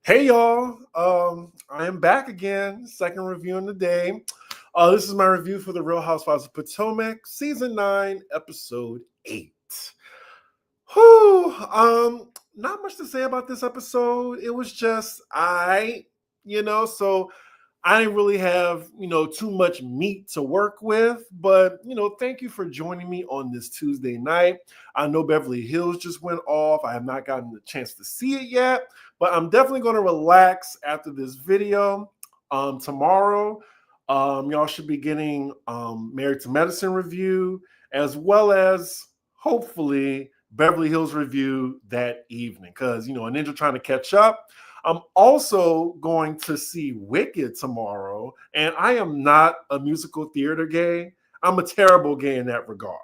Hey y'all, I am back again, second review in the day. This is my review for the Real Housewives of Potomac, season 9, episode 8. Whew, not much to say about this episode. It was just so I didn't really have, too much meat to work with, but, thank you for joining me on this Tuesday night. I know Beverly Hills just went off. I have not gotten the chance to see it yet, but I'm definitely going to relax after this video. Tomorrow, y'all should be getting Married to Medicine review, as well as hopefully Beverly Hills review that evening, because, a ninja trying to catch up. I'm also going to see Wicked tomorrow, and I am not a musical theater gay. I'm a terrible gay in that regard.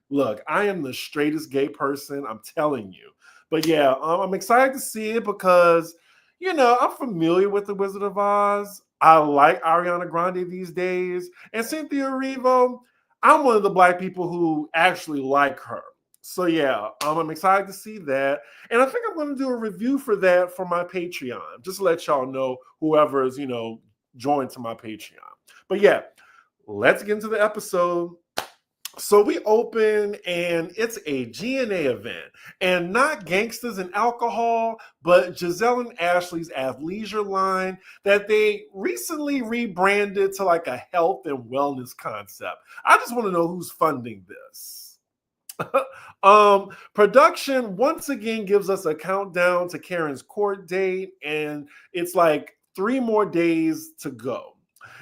Look, I am the straightest gay person, I'm telling you. But yeah, I'm excited to see it because, I'm familiar with The Wizard of Oz. I like Ariana Grande these days. And Cynthia Erivo, I'm one of the Black people who actually like her. So yeah, I'm excited to see that. And I think I'm going to do a review for that for my Patreon, just to let y'all know, whoever is, joined to my Patreon. But yeah, let's get into the episode. So we open and it's a G&A event, and not gangsters and alcohol, but Giselle and Ashley's athleisure line that they recently rebranded to like a health and wellness concept. I just want to know who's funding this. Production once again gives us a countdown to Karen's court date, and it's like 3 more days to go.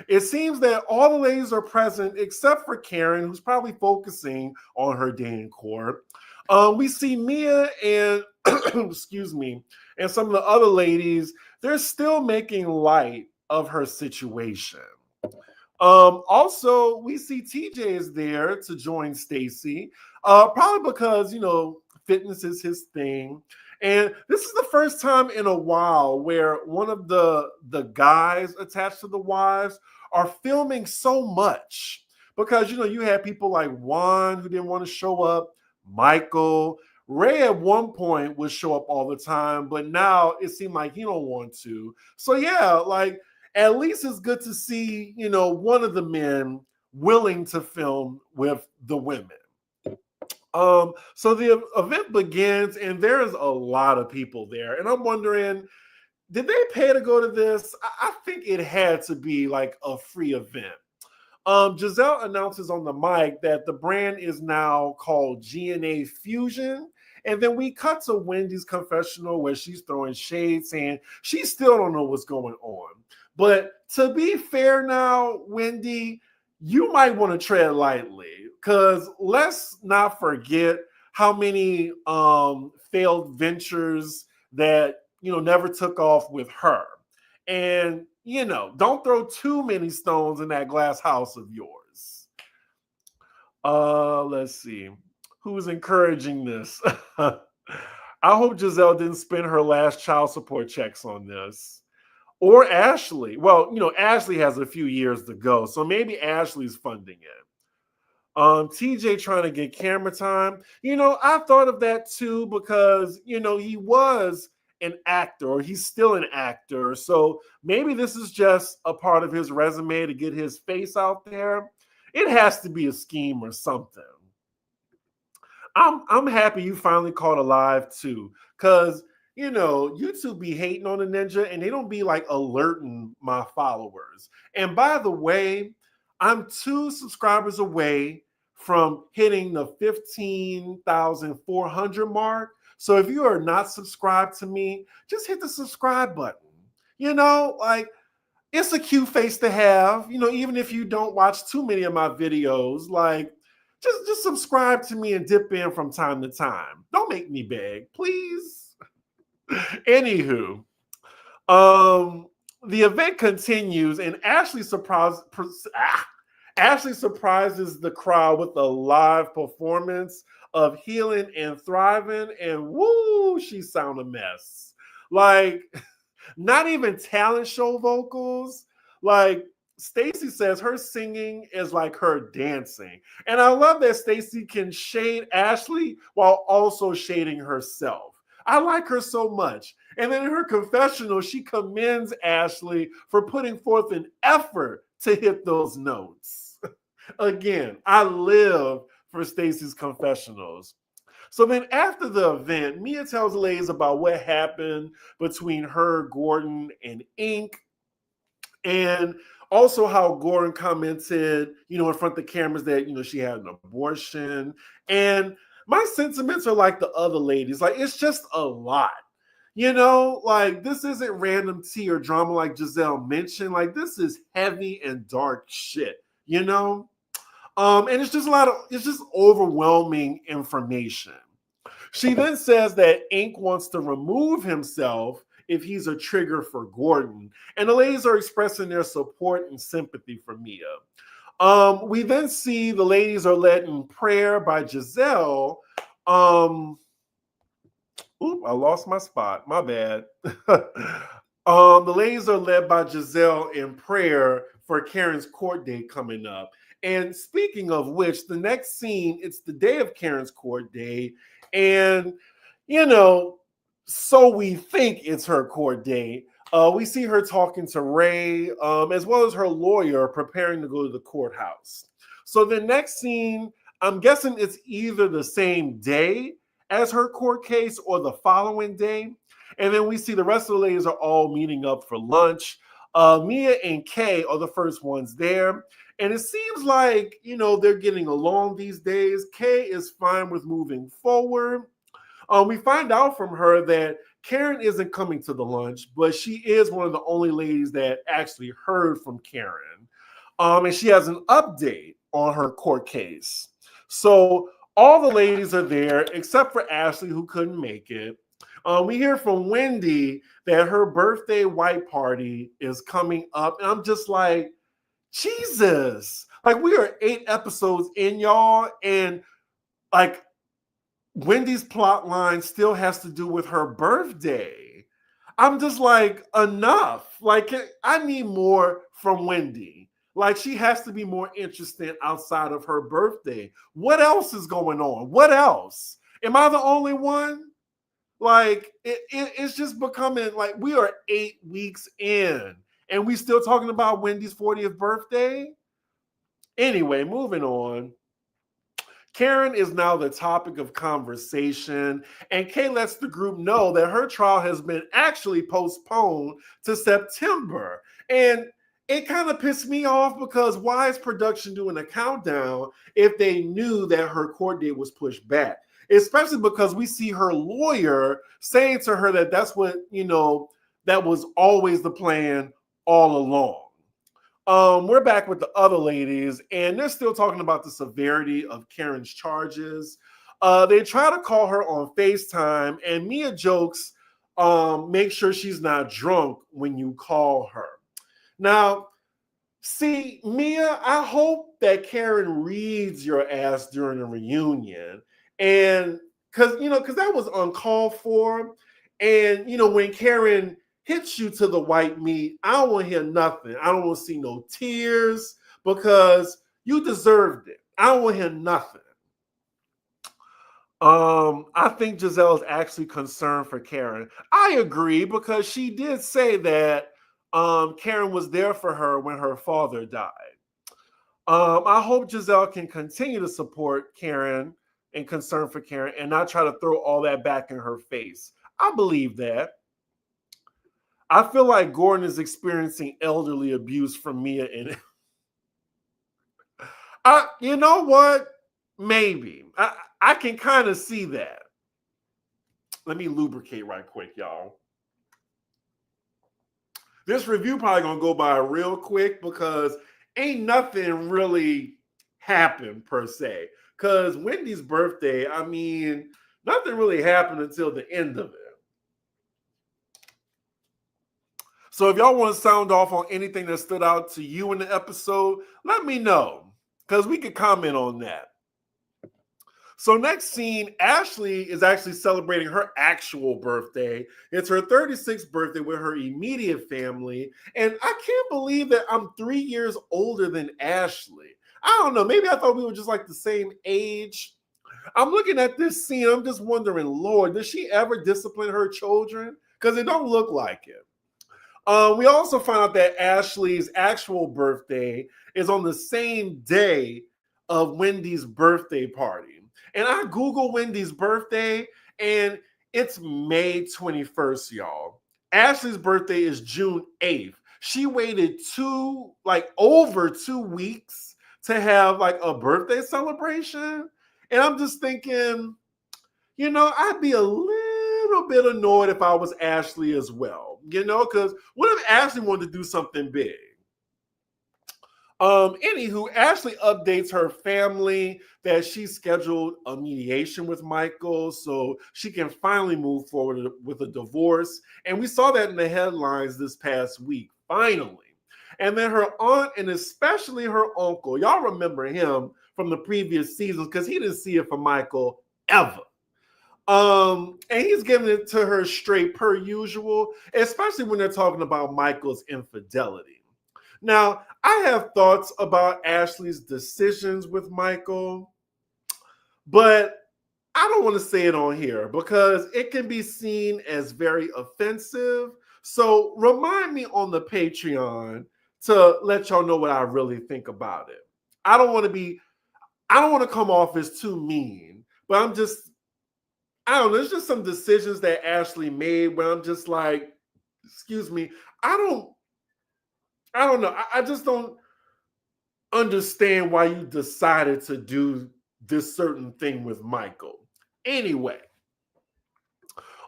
It seems that all the ladies are present except for Karen, who's probably focusing on her day in court. We see Mia and excuse me, and some of the other ladies. They're still making light of her situation. Also, we see TJ is there to join Stacy, probably because fitness is his thing, and this is the first time in a while where one of the guys attached to the wives are filming so much, because you had people like Juan who didn't want to show up, Michael. Ray at one point would show up all the time, but now it seemed like he don't want to. So yeah, like at least it's good to see, one of the men willing to film with the women. So the event begins, and there's a lot of people there. And I'm wondering, did they pay to go to this? I think it had to be like a free event. Giselle announces on the mic that the brand is now called G&A Fusion. And then we cut to Wendy's confessional where she's throwing shade, saying she still don't know what's going on. But to be fair now, Wendy, you might want to tread lightly, because let's not forget how many failed ventures that never took off with her. And don't throw too many stones in that glass house of yours. Let's see. Who's encouraging this? I hope Giselle didn't spend her last child support checks on this. Or Ashley. Well, Ashley has a few years to go, so maybe Ashley's funding it. TJ trying to get camera time. I thought of that too, because, he was an actor, or he's still an actor. So maybe this is just a part of his resume to get his face out there. It has to be a scheme or something. I'm happy you finally caught alive too, because YouTube be hating on the ninja, and they don't be like alerting my followers. And by the way, I'm 2 subscribers away from hitting the 15,400 mark. So if you are not subscribed to me, just hit the subscribe button. Like, it's a cute face to have, even if you don't watch too many of my videos. Like, just subscribe to me and dip in from time to time. Don't make me beg, please. Anywho, the event continues, and Ashley surprises the crowd with a live performance of Healing and Thriving, and woo, she sound a mess. Like, not even talent show vocals. Like, Stacey says her singing is like her dancing. And I love that Stacey can shade Ashley while also shading herself. I like her so much. And then in her confessional, she commends Ashley for putting forth an effort to hit those notes. Again, I live for Stacey's confessionals. So then after the event, Mia tells the ladies about what happened between her, Gordon, and Ink, and also how Gordon commented, in front of the cameras that, she had an abortion. And my sentiments are like the other ladies. Like, it's just a lot. Like, this isn't random tea or drama like Giselle mentioned. Like, this is heavy and dark shit, And it's just overwhelming information. She then says that Ink wants to remove himself if he's a trigger for Gordon. And the ladies are expressing their support and sympathy for Mia. We then see the ladies are led in prayer by Giselle. I lost my spot. My bad. The ladies are led by Giselle in prayer for Karen's court date coming up. And speaking of which, the next scene, it's the day of Karen's court date. And, so we think it's her court date. We see her talking to Ray, as well as her lawyer, preparing to go to the courthouse. So the next scene, I'm guessing it's either the same day as her court case or the following day. And then we see the rest of the ladies are all meeting up for lunch. Mia and Kay are the first ones there. And it seems like, they're getting along these days. Kay is fine with moving forward. We find out from her that Karen isn't coming to the lunch, but she is one of the only ladies that actually heard from Karen. And she has an update on her court case. So all the ladies are there except for Ashley, who couldn't make it. We hear from Wendy that her birthday white party is coming up. And I'm just like, Jesus. Like, we are 8 episodes in, y'all. And like, Wendy's plot line still has to do with her birthday. I'm just like, enough. Like, I need more from Wendy. Like, she has to be more interesting outside of her birthday. What else is going on? What else? Am I the only one? Like, it's just becoming like we are 8 weeks in and we still talking about Wendy's 40th birthday. Anyway, moving on. Karen is now the topic of conversation, and Kay lets the group know that her trial has been actually postponed to September. And it kind of pissed me off because why is production doing a countdown if they knew that her court date was pushed back? Especially because we see her lawyer saying to her that that's what, that was always the plan all along. We're back with the other ladies, and they're still talking about the severity of Karen's charges. They try to call her on FaceTime, and Mia jokes, make sure she's not drunk when you call her. Now, see, Mia, I hope that Karen reads your ass during the reunion. And because that was uncalled for. And, when Karen hits you to the white meat, I don't want to hear nothing. I don't want to see no tears because you deserved it. I don't want to hear nothing. I think Giselle is actually concerned for Karen. I agree because she did say that Karen was there for her when her father died. I hope Giselle can continue to support Karen and concern for Karen and not try to throw all that back in her face. I believe that. I feel like Gordon is experiencing elderly abuse from Mia and you know what? Maybe. I can kind of see that. Let me lubricate right quick, y'all. This review probably gonna go by real quick because ain't nothing really happened per se. Because Wendy's birthday, I mean, nothing really happened until the end of it. So if y'all want to sound off on anything that stood out to you in the episode, let me know because we could comment on that. So next scene, Ashley is actually celebrating her actual birthday. It's her 36th birthday with her immediate family. And I can't believe that I'm 3 years older than Ashley. I don't know. Maybe I thought we were just like the same age. I'm looking at this scene. I'm just wondering, Lord, does she ever discipline her children? because it don't look like it. We also found out that Ashley's actual birthday is on the same day of Wendy's birthday party. And I Googled Wendy's birthday, and it's May 21st, y'all. Ashley's birthday is June 8th. She waited over 2 weeks to have like a birthday celebration. And I'm just thinking, I'd be a little bit annoyed if I was Ashley as well, because what if Ashley wanted to do something big? Anywho, Ashley updates her family that she scheduled a mediation with Michael so she can finally move forward with a divorce. And we saw that in the headlines this past week, finally. And then her aunt and especially her uncle, y'all remember him from the previous seasons because he didn't see it from Michael ever. And he's giving it to her straight per usual, especially when they're talking about Michael's infidelity. Now, I have thoughts about Ashley's decisions with Michael, but I don't want to say it on here because it can be seen as very offensive. So remind me on the Patreon to let y'all know what I really think about it. I don't want to come off as too mean, but I don't know. There's just some decisions that Ashley made where I'm just like, excuse me, I don't know. I just don't understand why you decided to do this certain thing with Michael. Anyway,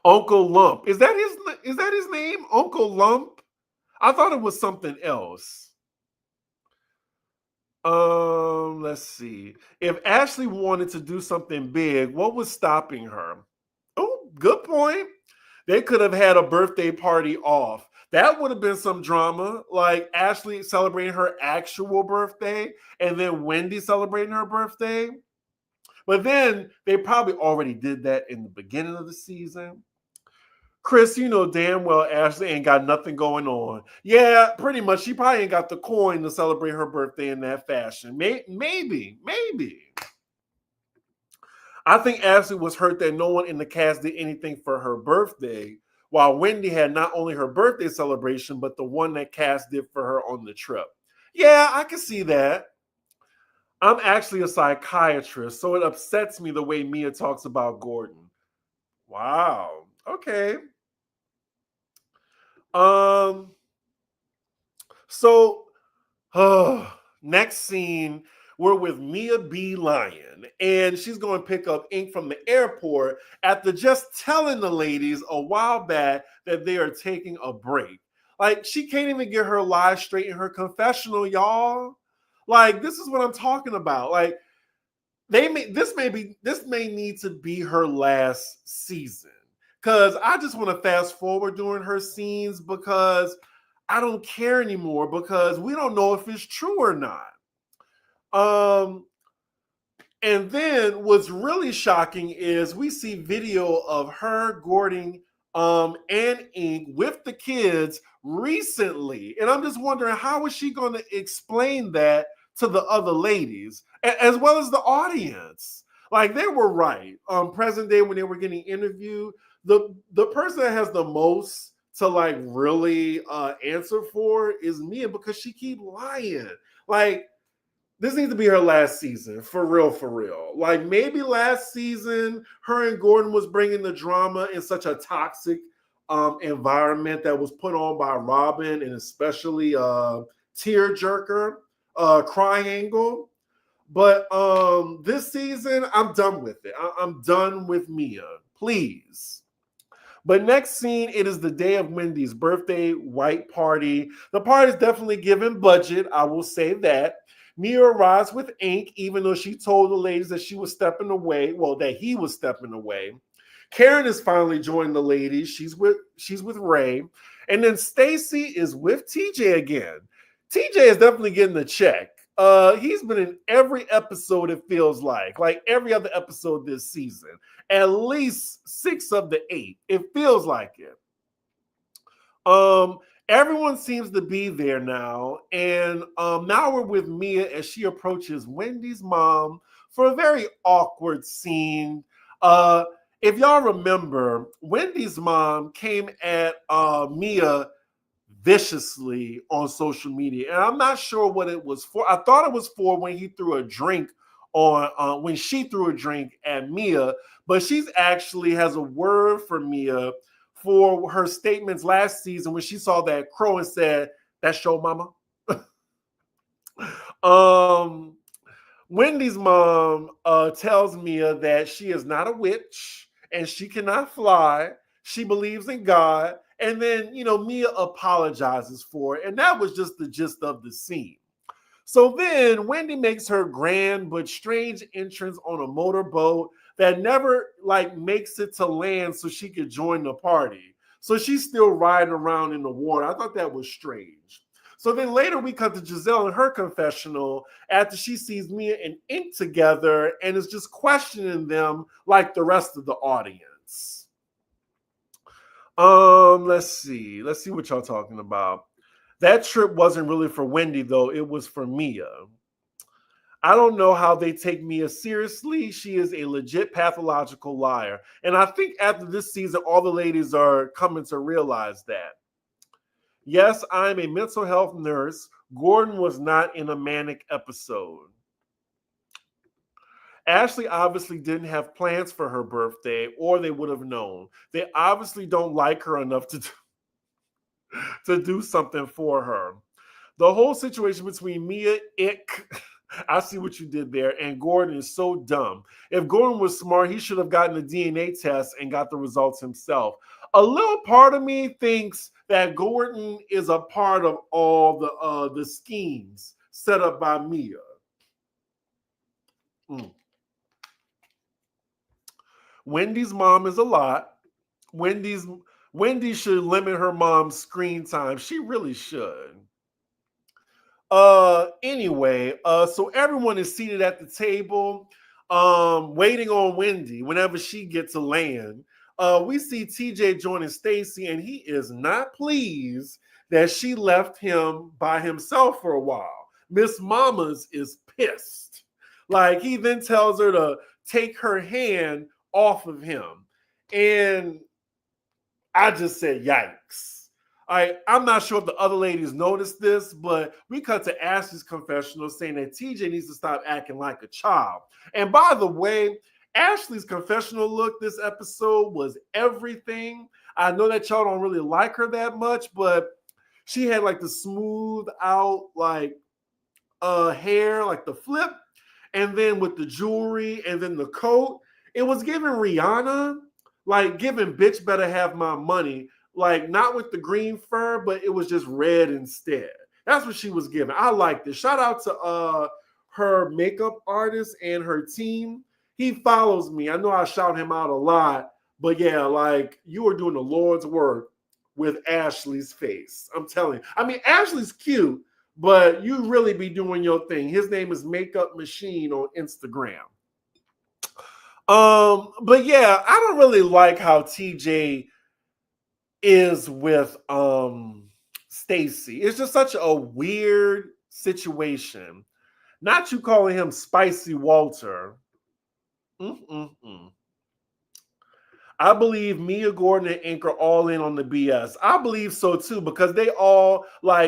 Uncle Lump. Is that his name? Uncle Lump? I thought it was something else. Let's see. If Ashley wanted to do something big, what was stopping her? Oh, good point. They could have had a birthday party off. That would have been some drama, like Ashley celebrating her actual birthday and then Wendy celebrating her birthday. But then they probably already did that in the beginning of the season. Chris, you know damn well Ashley ain't got nothing going on. Yeah, pretty much. She probably ain't got the coin to celebrate her birthday in that fashion. Maybe. I think Ashley was hurt that no one in the cast did anything for her birthday, while Wendy had not only her birthday celebration, but the one that cast did for her on the trip. Yeah, I can see that. I'm actually a psychiatrist, so it upsets me the way Mia talks about Gordon. Wow. Okay. Next scene, we're with Mia B. Lyon, and she's going to pick up ink from the airport after just telling the ladies a while back that they are taking a break. Like, she can't even get her lies straight in her confessional, y'all. Like, this is what I'm talking about. Like, this may need to be her last season. Because I just want to fast forward during her scenes because I don't care anymore because we don't know if it's true or not. And then what's really shocking is we see video of her, Gordon, and Ink with the kids recently. And I'm just wondering, how is she going to explain that to the other ladies, as well as the audience? Like, they were right. Present day, when they were getting interviewed, the person that has the most to like really answer for is Mia, because she keep lying. Like, this needs to be her last season, for real. Like, maybe last season, her and Gordon was bringing the drama in such a toxic environment that was put on by Robin, and especially Tearjerker, Triangle. But this season, I'm done with it. I'm done with Mia, please. But next scene, it is the day of Wendy's birthday white party. The party is definitely given budget, I will say that. Mia arrives with Ink, even though she told the ladies that she was stepping away. Well, that he was stepping away. Karen is finally joining the ladies. She's with Ray. And then Stacy is with TJ again. TJ is definitely getting the check. He's been in every episode, it feels like every other episode this season. At least 6 of the 8. It feels like it. Everyone seems to be there now, and now we're with Mia as she approaches Wendy's mom for a very awkward scene. if y'all remember, Wendy's mom came at Mia viciously on social media, and I'm not sure what it was for. I thought it was for when he threw a drink on when she threw a drink at Mia, but she's actually has a word for Mia for her statements last season when she saw that crow and said, "That's your mama." um Wendy's mom tells Mia that she is not a witch and she cannot fly. She believes in God. And then, Mia apologizes for it. And that was just the gist of the scene. So then Wendy makes her grand but strange entrance on a motorboat that never makes it to land so she could join the party. So she's still riding around in the water. I thought that was strange. So then later we cut to Giselle in her confessional after she sees Mia and Ink together and is just questioning them like the rest of the audience. Let's see what y'all talking about. That trip wasn't really for Wendy though, it was for Mia. I don't know how they take Mia seriously. She is a legit pathological liar. And I think after this season, all the ladies are coming to realize that. Yes, I'm a mental health nurse. Gordon was not in a manic episode. Ashley obviously didn't have plans for her birthday, or they would have known. They obviously don't like her enough to do something for her. The whole situation between Mia, Ick, I see what you did there, and Gordon is so dumb. If Gordon was smart, he should have gotten a DNA test and got the results himself. A little part of me thinks that Gordon is a part of all the schemes set up by Mia. Wendy's mom is a lot. Wendy should limit her mom's screen time. She really should. Anyway, so everyone is seated at the table, waiting on Wendy whenever she gets to land. We see TJ joining Stacy, and he is not pleased that she left him by himself for a while. Miss Mamas is pissed. He then tells her to take her hand off of him. And I just said, yikes. I'm not sure if the other ladies noticed this, but we cut to Ashley's confessional saying that TJ needs to stop acting like a child. And by the way, Ashley's confessional look this episode was everything. I know that y'all don't really like her that much, but she had the smooth out hair, the flip, and then with the jewelry and then the coat. It was giving Rihanna, giving bitch better have my money. Not with the green fur, but it was just red instead. That's what she was giving. I liked it. Shout out to her makeup artist and her team. He follows me. I know I shout him out a lot, but yeah, you were doing the Lord's work with Ashley's face. I'm telling you. I mean, Ashley's cute, but you really be doing your thing. His name is Makeup Machine on Instagram. But yeah, I don't really like how TJ is with Stacy. It's just such a weird situation. Not you calling him Spicy Walter. I believe Mia, Gordon, and Ink are all in on the BS. I believe so too, because they all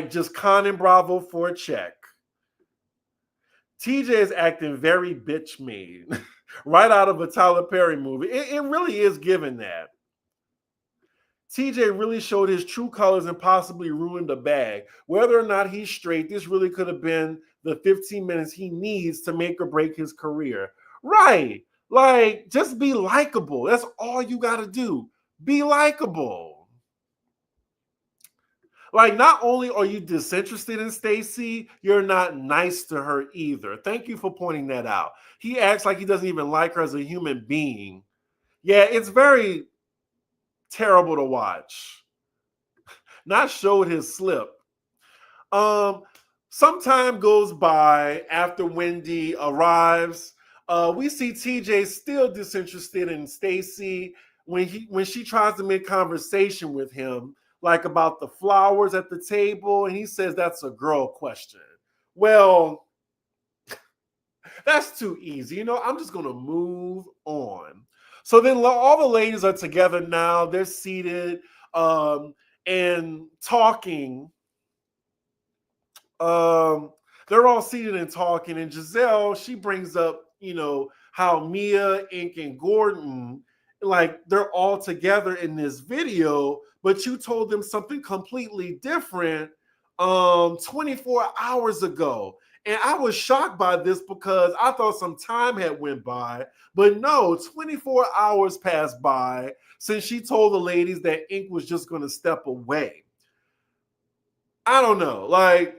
just conning Bravo for a check. TJ is acting very bitch made, right out of a Tyler Perry movie. It really is given that. TJ really showed his true colors and possibly ruined the bag. Whether or not he's straight, this really could have been the 15 minutes he needs to make or break his career. Right. Just be likable. That's all you got to do. Be likable. Not only are you disinterested in Stacy, you're not nice to her either. Thank you for pointing that out. He acts like he doesn't even like her as a human being. Yeah, it's very terrible to watch. Not showed his slip. Some time goes by after Wendy arrives. We see TJ still disinterested in Stacy when she tries to make conversation with him, about the flowers at the table, and he says that's a girl question. Well, that's too easy. I'm just gonna move on. So then all the ladies are together now. They're seated and talking. Um, they're all seated and talking, and Giselle, she brings up, how Mia, Ink, and Gordon, like they're all together in this video, but you told them something completely different 24 hours ago. And I was shocked by this because I thought some time had went by, but no, 24 hours passed by since she told the ladies that Ink was just going to step away. I don't know. Like,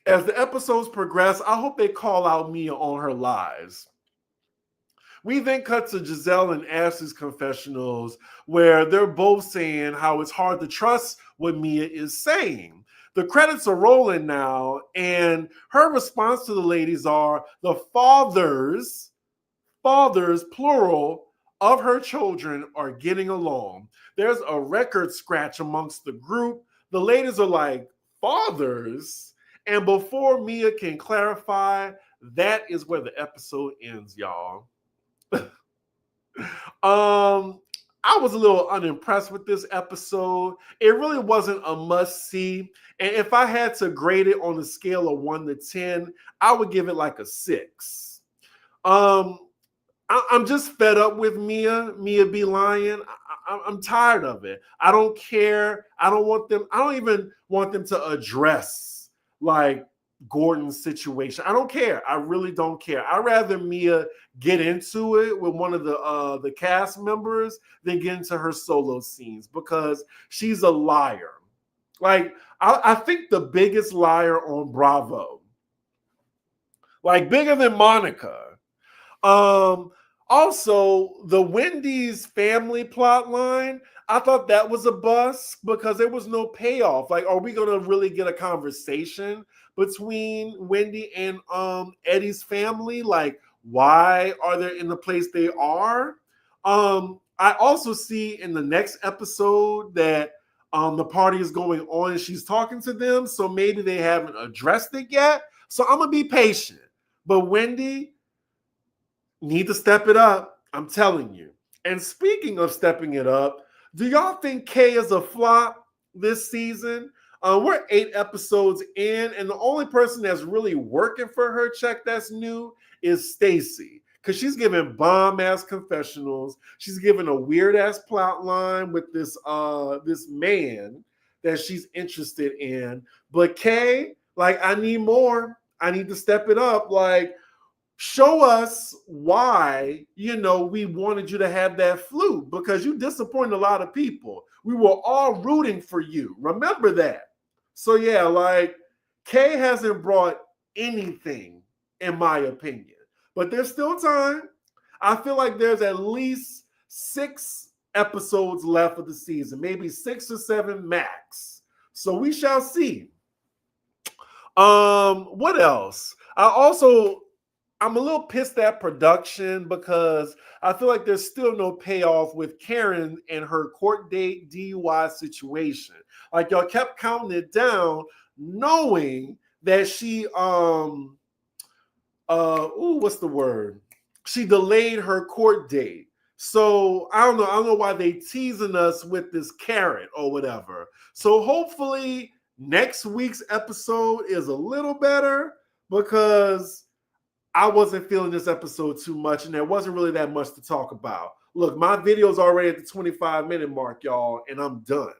as the episodes progress, I hope they call out Mia on her lies. We then cut to Giselle and Ashley's confessionals, where they're both saying how it's hard to trust what Mia is saying. The credits are rolling now, and her response to the ladies are the fathers, plural, of her children are getting along. There's a record scratch amongst the group. The ladies are like, fathers? And before Mia can clarify, that is where the episode ends, y'all. I was a little unimpressed with this episode. It really wasn't a must-see. And if I had to grade it on a scale of 1 to 10, I would give it like a 6. I'm just fed up with Mia be lying. I'm tired of it. I don't care. I don't even want them to address like Gordon's situation. I don't care. I really don't care. I'd rather Mia get into it with one of the cast members than get into her solo scenes because she's a liar. Like, I think the biggest liar on Bravo, like bigger than Monica. Also, the Wendy's family plot line, I thought that was a bust because there was no payoff. Like, are we going to really get a conversation between Wendy and Eddie's family? Like, why are they in the place they are? I also see in the next episode that the party is going on and she's talking to them. So maybe they haven't addressed it yet. So I'm going to be patient. But Wendy, need to step it up. I'm telling you. And speaking of stepping it up, do y'all think Kay is a flop this season? We're 8 episodes in, and the only person that's really working for her check that's new is Stacy, because she's giving bomb-ass confessionals. She's giving a weird-ass plot line with this man that she's interested in. But Kay, like, I need more. I need to step it up. Like, show us why, we wanted you to have that flute, because you disappointed a lot of people. We were all rooting for you. Remember that. So yeah, like, Kay hasn't brought anything, in my opinion. But there's still time. I feel like there's at least 6 episodes left of the season, maybe 6 or 7 max. So we shall see. What else? I'm a little pissed at production because I feel like there's still no payoff with Karen and her court date DUI situation. Like, y'all kept counting it down, knowing that she what's the word? She delayed her court date. So I don't know why they teasing us with this carrot or whatever. So hopefully next week's episode is a little better, because I wasn't feeling this episode too much, and there wasn't really that much to talk about. Look, my video's already at the 25-minute mark, y'all, and I'm done.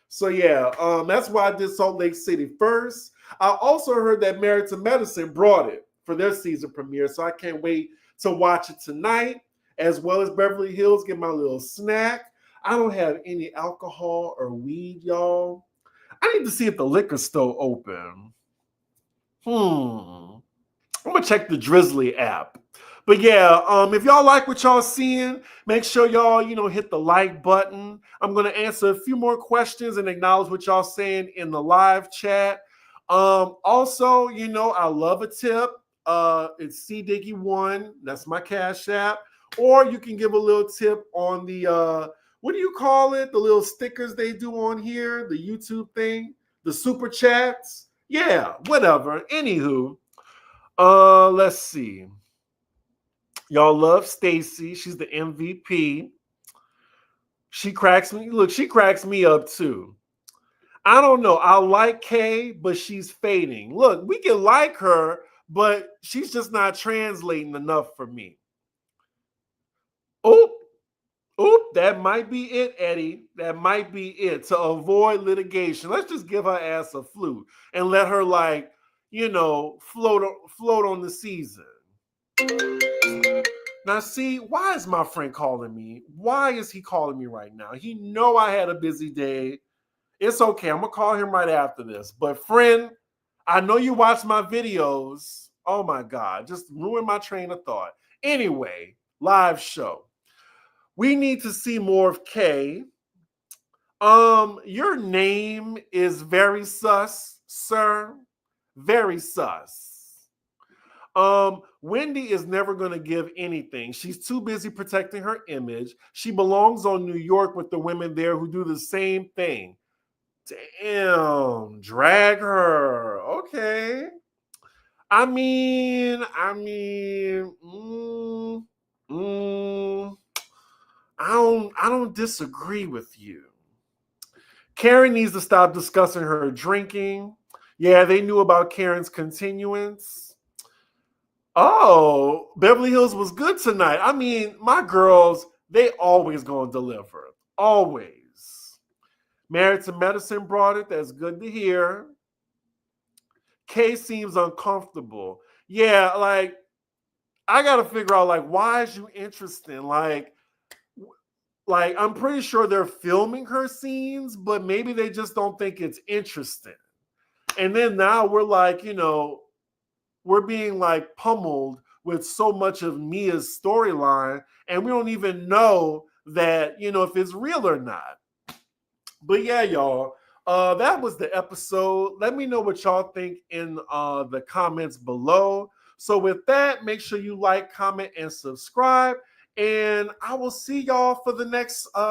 So yeah, that's why I did Salt Lake City first. I also heard that Married to Medicine brought it for their season premiere, so I can't wait to watch it tonight, as well as Beverly Hills, get my little snack. I don't have any alcohol or weed, y'all. I need to see if the liquor store open. I'm going to check the Drizzly app. But yeah, if y'all like what y'all seeing, make sure y'all, hit the like button. I'm going to answer a few more questions and acknowledge what y'all saying in the live chat. Also, I love a tip. It's CDiggy1. That's my Cash App. Or you can give a little tip on the, what do you call it? The little stickers they do on here, the YouTube thing, the super chats. Yeah, whatever. Anywho. Let's see. Y'all love Stacy. She's the MVP. She cracks me. Look, she cracks me up too. I don't know. I like Kay, but she's fading. Look, we can like her, but she's just not translating enough for me. Oh, oop, that might be it, Eddie. That might be it. To avoid litigation, let's just give her ass a flute and let her, like, float on the season. Now, see, why is my friend calling me? Why is he calling me right now? He know I had a busy day. It's okay. I'm gonna call him right after this. But friend, I know you watch my videos. Oh my God, just ruin my train of thought. Anyway, live show. We need to see more of Kay. Your name is very sus, sir. Very sus. Wendy is never going to give anything. She's too busy protecting her image. She belongs on New York with the women there who do the same thing. Damn, drag her. Okay. I mean, mm, I don't disagree with you. Karen needs to stop discussing her drinking. Yeah, they knew about Karen's continuance. Oh, Beverly Hills was good tonight. I mean, my girls, they always gonna deliver. Always. Married to Medicine brought it. That's good to hear. Kay seems uncomfortable. Yeah, like, I gotta figure out, like, why is you interested? Like, I'm pretty sure they're filming her scenes, but maybe they just don't think it's interesting. And then now we're like, we're being like pummeled with so much of Mia's storyline, and we don't even know that, if it's real or not. But yeah, y'all, that was the episode. Let me know what y'all think in the comments below. So with that, make sure you like, comment, and subscribe. And I will see y'all for the next